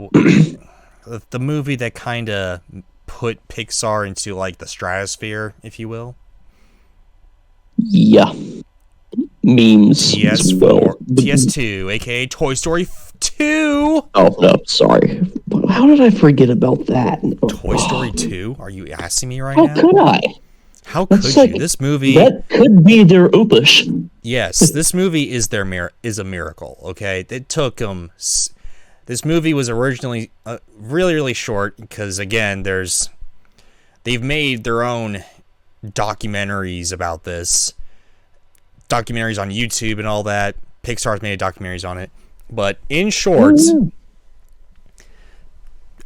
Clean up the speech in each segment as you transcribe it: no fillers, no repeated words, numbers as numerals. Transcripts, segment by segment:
the movie that kind of put Pixar into like the stratosphere, if you will. Yeah. Memes as well. TS2, aka Toy Story 2. Oh, no, sorry. How did I forget about that? Toy Story 2? Are you asking me right How now? could I? How That's could you? This movie. That could be their opus. Yes, this movie is a miracle. Okay, it took them. This movie was originally really really short because again, they've made their own documentaries about this, documentaries on YouTube and all that. Pixar's made documentaries on it, but in short.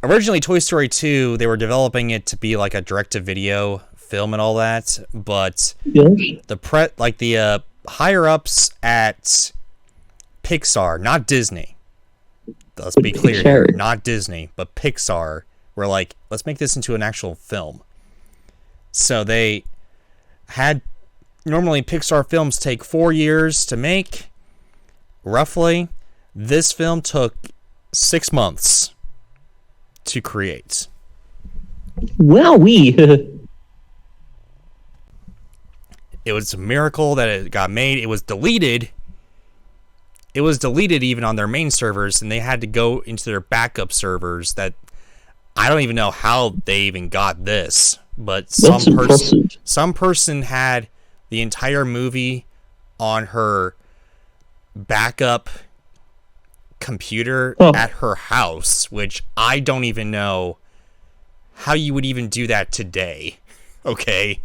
Originally, Toy Story 2, they were developing it to be like a direct-to-video film and all that, but the higher-ups at Pixar, not Disney, let's be clear here, not Disney, but Pixar, were like, let's make this into an actual film. So they had, normally Pixar films take 4 years to make, roughly. This film took 6 months to create. Wowee. It was a miracle that it got made. It was deleted. It was deleted even on their main servers, and they had to go into their backup servers that I don't even know how they even got this. But some person had the entire movie on her backup computer at her house, which I don't even know how you would even do that today. Okay,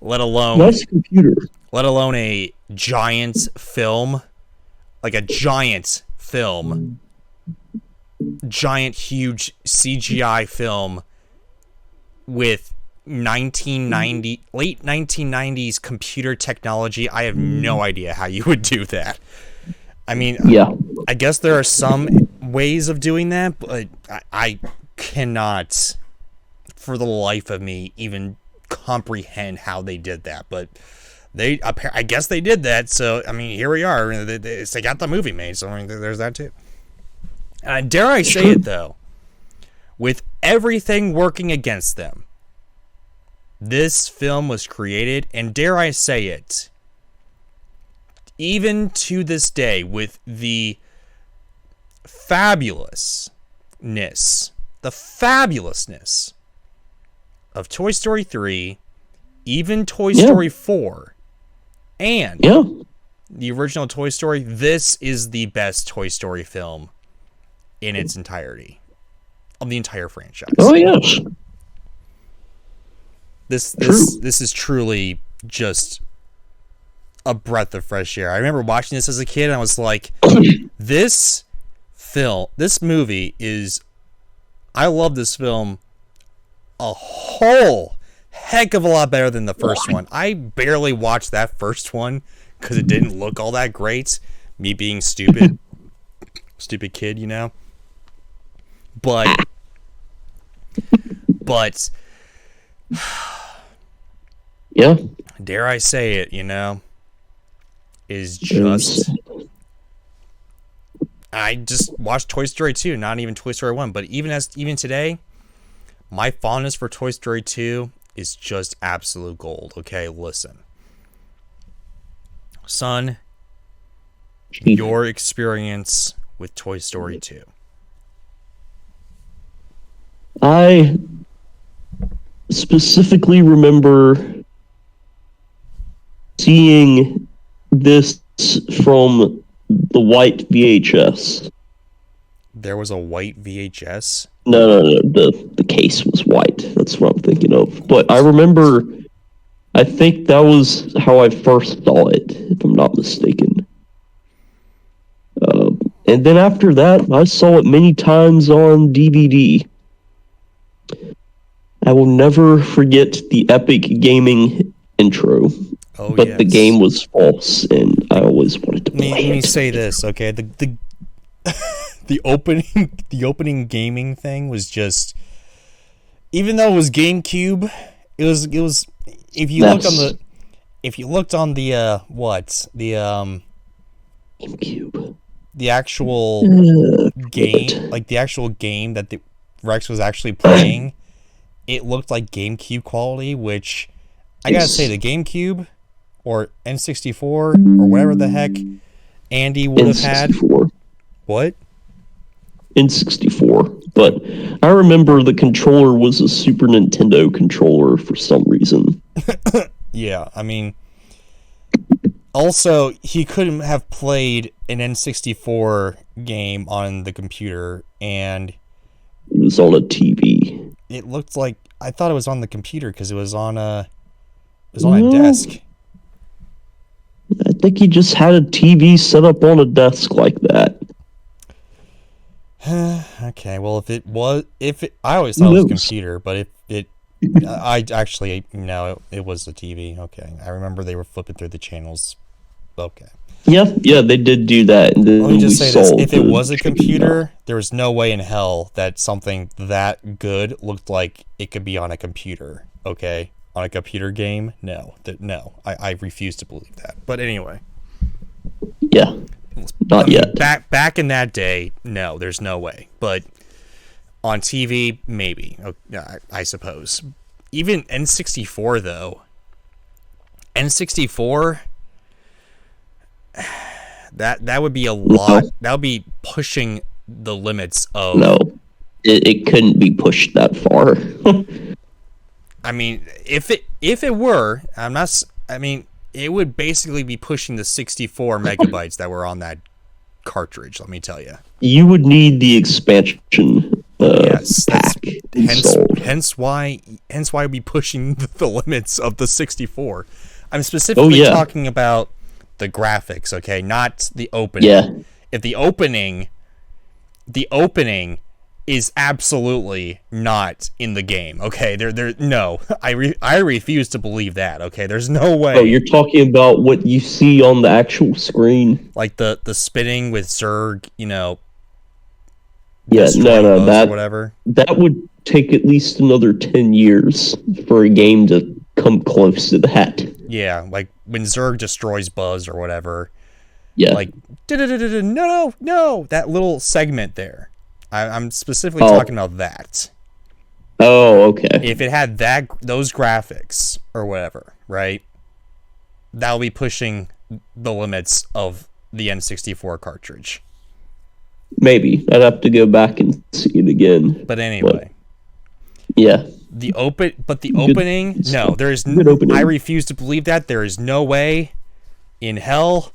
let alone a giant film, like a giant film, giant huge CGI film with late 1990s computer technology. I have no idea how you would do that. I mean, yeah. I guess there are some ways of doing that, but I cannot, for the life of me, even comprehend how they did that. But I guess they did that. So I mean, here we are. They got the movie made, so I mean, there's that too. Dare I say it though, with everything working against them, this film was created, and dare I say it, even to this day, with the fabulousness of Toy Story 3, even Toy Story 4, and the original Toy Story, this is the best Toy Story film in its entirety, of the entire franchise. Oh, yes. This is truly just a breath of fresh air. I remember watching this as a kid, and I was like, this movie is, I love this film a whole heck of a lot better than the first one. I barely watched that first one because it didn't look all that great. Me being stupid kid, you know? But yeah, dare I say it, you know, is just, I just watched Toy Story 2, not even Toy Story 1, but even today, my fondness for Toy Story 2 is just absolute gold. Okay, listen. Son, your experience with Toy Story 2. I specifically remember seeing this from the white VHS. There was a white VHS? No. The case was white. That's what I'm thinking of. But I remember, I think that was how I first saw it, if I'm not mistaken. And then after that, I saw it many times on DVD. I will never forget the Epic Gaming intro. Oh, but yes. The game was false, and I always wanted to play it. Let me say this, okay? The opening gaming thing was just, even though it was GameCube, it was if you looked on the GameCube, the actual game, like the actual game that the Rex was actually playing, it looked like GameCube quality, which I gotta say the GameCube or N64 or whatever the heck Andy would have had. What? N64. But I remember the controller was a Super Nintendo controller for some reason. Yeah, I mean, also, he couldn't have played an N64 game on the computer, and it was on a TV. It looked like, I thought it was on the computer because it was on a desk. I think he just had a TV set up on a desk like that. Okay, well, I always thought it was a computer, but I actually, no, it was the TV. Okay, I remember they were flipping through the channels. Okay. Yeah, they did do that. And then let me just say this: if it was a computer, there was no way in hell that something that good looked like it could be on a computer. Okay, on a computer game, no, I refuse to believe that. But anyway, yeah, not yet. Back in that day, no, there's no way. But on TV, maybe. I suppose. Even N64 though. N64. That would be a lot. That would be pushing the limits of. No, it couldn't be pushed that far. I mean, if it were, I mean, it would basically be pushing the 64 megabytes that were on that cartridge. Let me tell you. You would need the expansion. Yes, pack hence why it'd be pushing the limits of the 64. I'm specifically talking about the graphics, okay, not the opening. Yeah. If the opening is absolutely not in the game, okay. No, I refuse to believe that. Okay, there's no way. Oh, you're talking about what you see on the actual screen, like the spinning with Zurg, Yeah, no, that whatever. That would take at least another 10 years for a game to come close to that. Yeah, like when Zurg destroys Buzz or whatever. Yeah. Like, no, that little segment there. I'm specifically talking about that. Oh, okay. If it had those graphics or whatever, right? That'll be pushing the limits of the N64 cartridge. Maybe. I'd have to go back and see it again. But anyway. Yeah. The opening, no, there is I refuse to believe that. There is no way in hell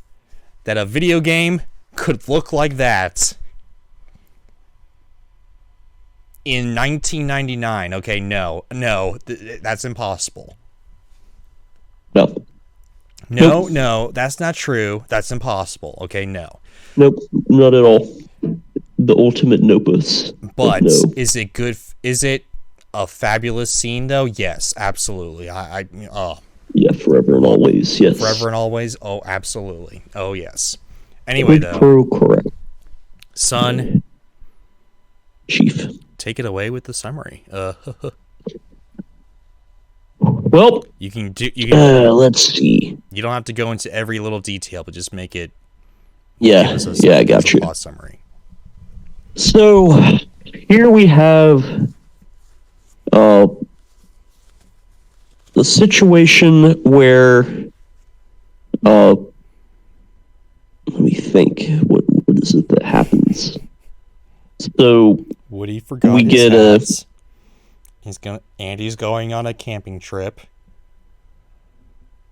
that a video game could look like that in 1999. Okay, no, that's impossible. No, that's not true. That's impossible. Okay, no. Nope, not at all. The ultimate nopus. But is it good? Is it a fabulous scene though? Yes, absolutely. Yeah, forever and always. Yes. Forever and always. Oh, absolutely. Oh, yes. Anyway, though. Correct. Son. Chief. Take it away with the summary. Well, you can do. Let's see. You don't have to go into every little detail, but just make it. Yeah, I got you. Summary. So here we have the situation where let me think. What is it that happens? So Woody forgot we his get hats. Andy's going on a camping trip.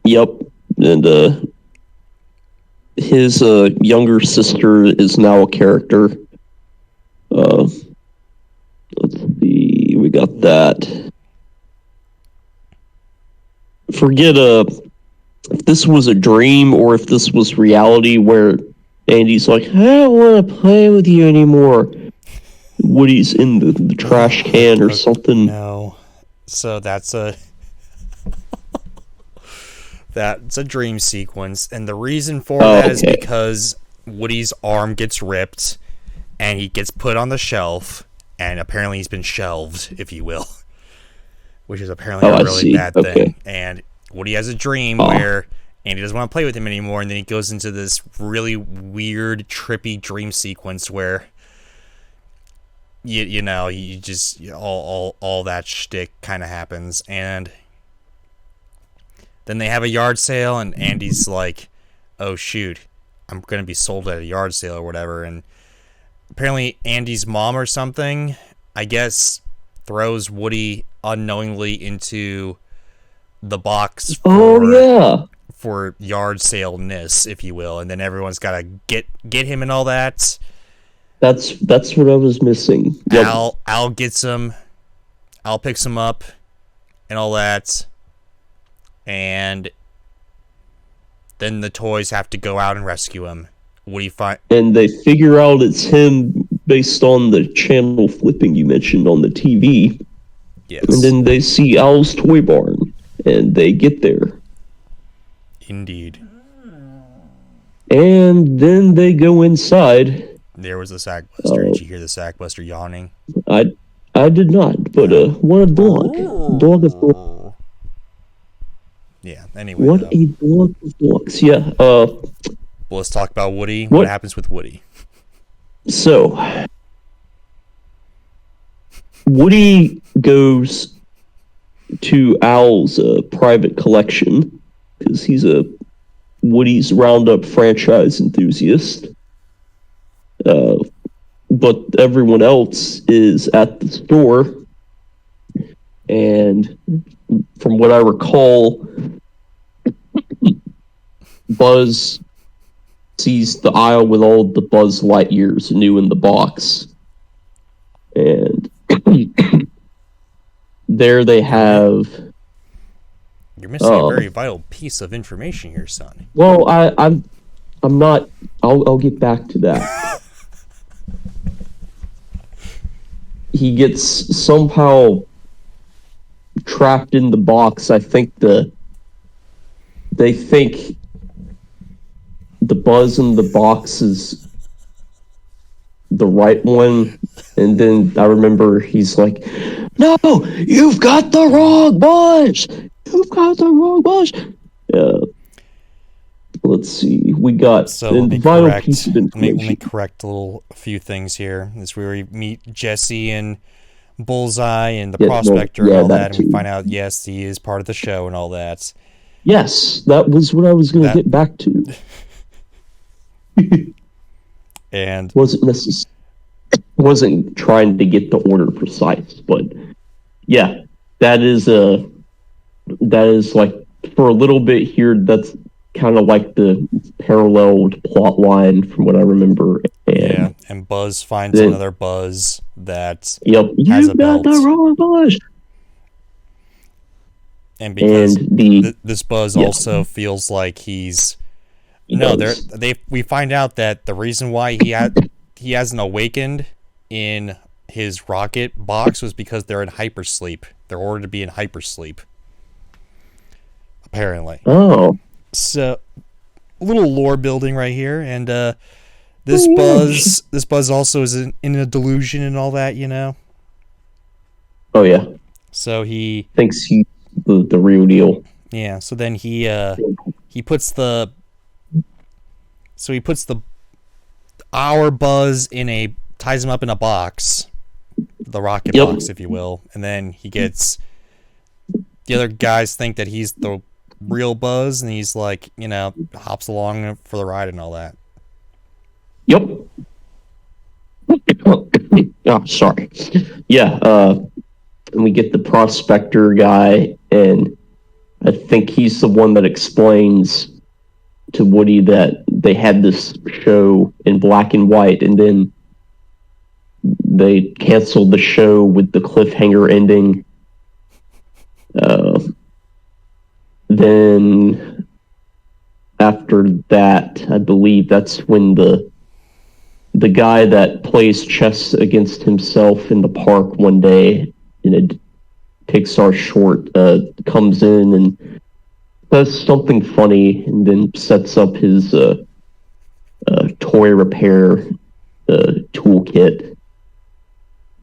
Yep, and his younger sister is now a character. Let's see, we got that. Forget if this was a dream or if this was reality where Andy's like, I don't want to play with you anymore. Woody's in the trash can or something. No. So that's a dream sequence, and the reason for that is because Woody's arm gets ripped and he gets put on the shelf, and apparently he's been shelved, if you will, which is apparently a really bad thing. And Woody has a dream where Andy doesn't want to play with him anymore, and then he goes into this really weird, trippy dream sequence where you know, you just all that shtick kind of happens, and then they have a yard sale, and Andy's like, "Oh shoot, I'm gonna be sold at a yard sale or whatever." And apparently, Andy's mom or something, I guess, throws Woody unknowingly into the box for yard sale-ness, if you will, and then everyone's got to get him and all that. That's what I was missing. Yep. Al gets him. Al picks him up and all that. And then the toys have to go out and rescue him. Woody and they figure out it's him based on the channel flipping you mentioned on the TV. Yes. And then they see Al's toy barn, and they get there. Indeed. And then they go inside. There was the Sackbuster. Did you hear the Sackbuster yawning? I did not, but what a dog. Dog of dogs. Yeah, anyway. What a dog of dogs. Yeah. Well, let's talk about Woody. What happens with Woody? So, Woody goes to Al's private collection because he's a Woody's Roundup franchise enthusiast. But everyone else is at the store. And from what I recall, Buzz sees the aisle with all the Buzz Lightyears new in the box. And there they have... You're missing a very vital piece of information here, son. Well, I'm not... I'll get back to that. He gets somehow trapped in the box. I think they think the Buzz in the box is the right one, and then I remember he's like, "No, you've got the wrong Buzz! You've got the wrong Buzz!" Let's see. We got a vital piece of information. Let me correct a few things here. This is where we meet Jesse and Bullseye and the Prospector and all that, and we find out, yes, he is part of the show and all that. Yes, that was what I was going to get back to. And wasn't trying to get the order precise, but yeah, that is like for a little bit here. That's kind of like the paralleled plot line from what I remember. And and Buzz finds another Buzz that has a belt. You got the wrong Buzz. And because this Buzz also feels like we find out that the reason why he hasn't awakened in his rocket box was because they're in hypersleep. They're ordered to be in hypersleep. Apparently. Oh. So, a little lore building right here, and this Buzz also is in a delusion and all that, you know. Oh yeah. So he thinks he's the real deal. Yeah. So then he puts our Buzz ties him up in a box, the rocket box, if you will, and then he gets the other guys think that he's the real Buzz, and he's like, hops along for the ride and all that. Yep. Oh, sorry. Yeah, and we get the Prospector guy, and I think he's the one that explains to Woody that they had this show in black and white, and then they canceled the show with the cliffhanger ending. Then after that, I believe that's when the guy that plays chess against himself in the park one day in a Pixar short comes in and does something funny, and then sets up his toy repair toolkit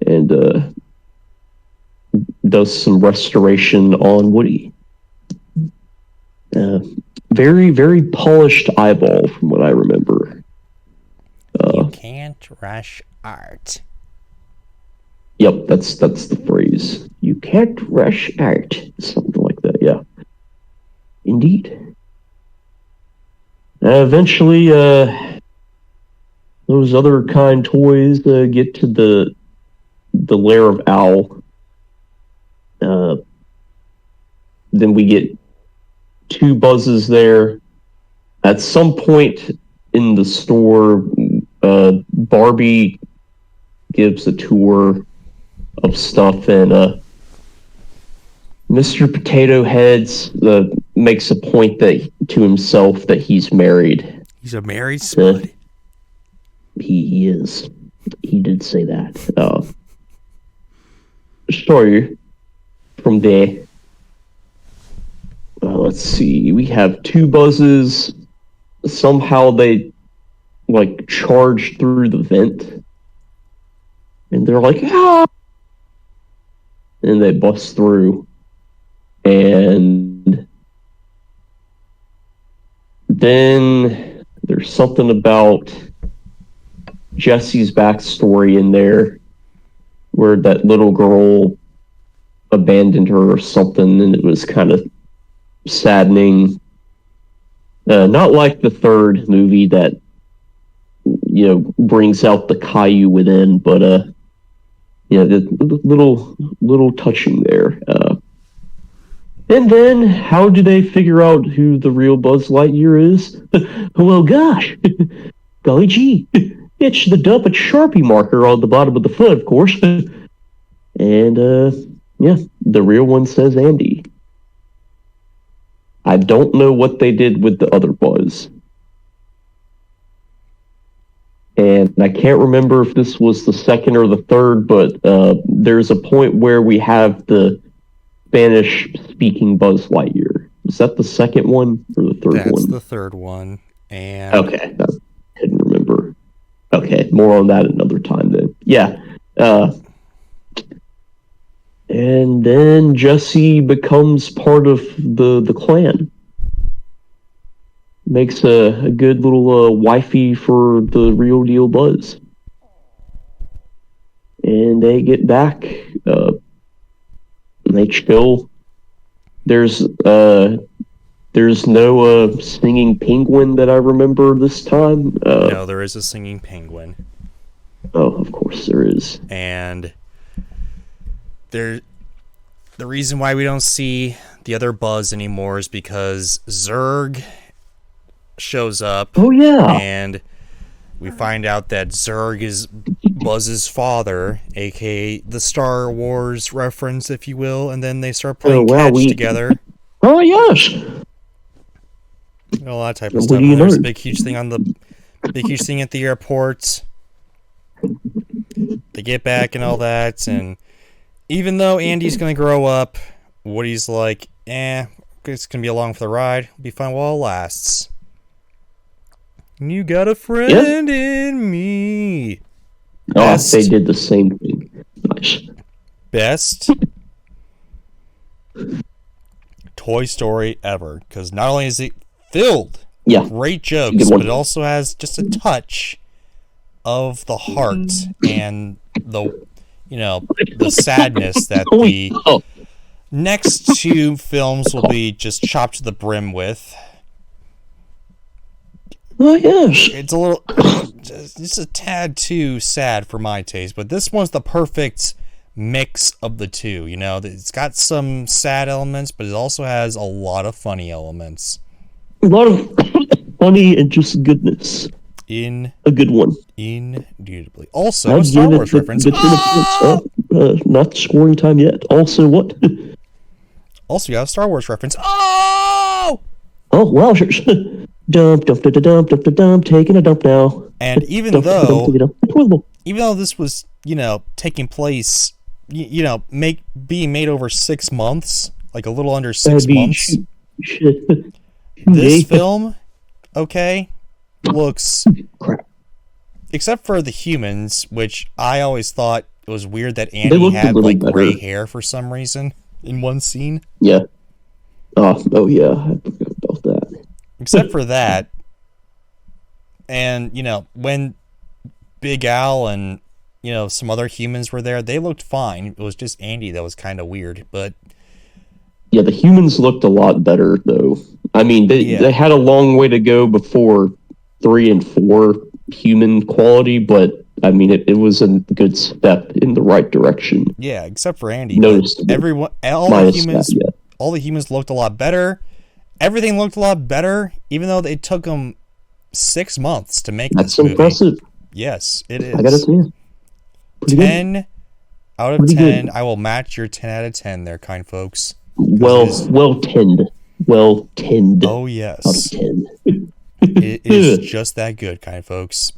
and does some restoration on Woody. Very, very polished eyeball from what I remember. You can't rush art. Yep, that's the phrase. You can't rush art. Something like that, yeah. Indeed. Eventually, those other kind toys get to the lair of Owl. Then we get two Buzzes there. At some point in the store, Barbie gives a tour of stuff, and Mr. Potato Heads makes a point to himself that he's married. He's a married spud. He is. He did say that. So, from there, let's see. We have two Buzzes. Somehow they charge through the vent, and they're like, ah! And they bust through, and then there's something about Jesse's backstory in there, where that little girl abandoned her or something, and it was kind of saddening. Not like the third movie that brings out the Caillou within, but the little touching there. And then, how do they figure out who the real Buzz Lightyear is? Well, gosh, golly gee, it's the Duppet Sharpie marker on the bottom of the foot, of course. And the real one says Andy. I don't know what they did with the other Buzz. And I can't remember if this was the second or the third, but there's a point where we have the Spanish-speaking Buzz Lightyear. Is that the second one or the third one? That's the third one. And okay, I couldn't remember. Okay, more on that another time then. Yeah. And then Jesse becomes part of the clan. Makes a good little wifey for the real deal Buzz. And they get back. And they chill. There's no singing penguin that I remember this time. No, there is a singing penguin. Oh, of course there is. And the reason why we don't see the other Buzz anymore is because Zurg shows up. Oh, yeah. And we find out that Zurg is Buzz's father, aka the Star Wars reference, if you will, and then they start playing catch together. Oh, yes. All that type of stuff. And there's a big huge thing at the airport. They get back and all that, and even though Andy's gonna grow up, Woody's like, it's gonna be along for the ride. It'll be fun while it lasts. You got a friend in me. Best, they did the same thing. Nice. Best Toy Story ever, because not only is it filled with great jokes, but it also has just a touch of the heart and the sadness that the next two films will be just chopped to the brim with. Oh, yes. It's a little, just a tad too sad for my taste, but this one's the perfect mix of the two. It's got some sad elements, but it also has a lot of funny elements. A lot of funny and just goodness. In a good one. Indubitably. Also, a Star Wars reference. Not scoring time yet. Also, what? Also, you have a Star Wars reference. Oh! Oh, wow. Dump, taking a dump now. And even though this was, taking place, being made over 6 months, like a little under 6 months. This film, looks, except for the humans, which I always thought it was weird that Andy had gray hair for some reason in one scene. Yeah. Oh yeah, I forgot about that. Except for that, and when Big Al and some other humans were there. They looked fine. It was just Andy that was kind of weird. But yeah, the humans looked a lot better though. I mean, they had a long way to go before 3 and 4 human quality, but I mean, it was a good step in the right direction. Yeah, except for Andy. Everyone, all the humans looked a lot better. Everything looked a lot better, even though it took them 6 months to make this movie. That's impressive. Yes, it is. I gotta say it. 10 out of 10. I will match your 10 out of 10 there, kind folks. Well tenned. Oh, yes. Out of 10. It is just that good, kind folks.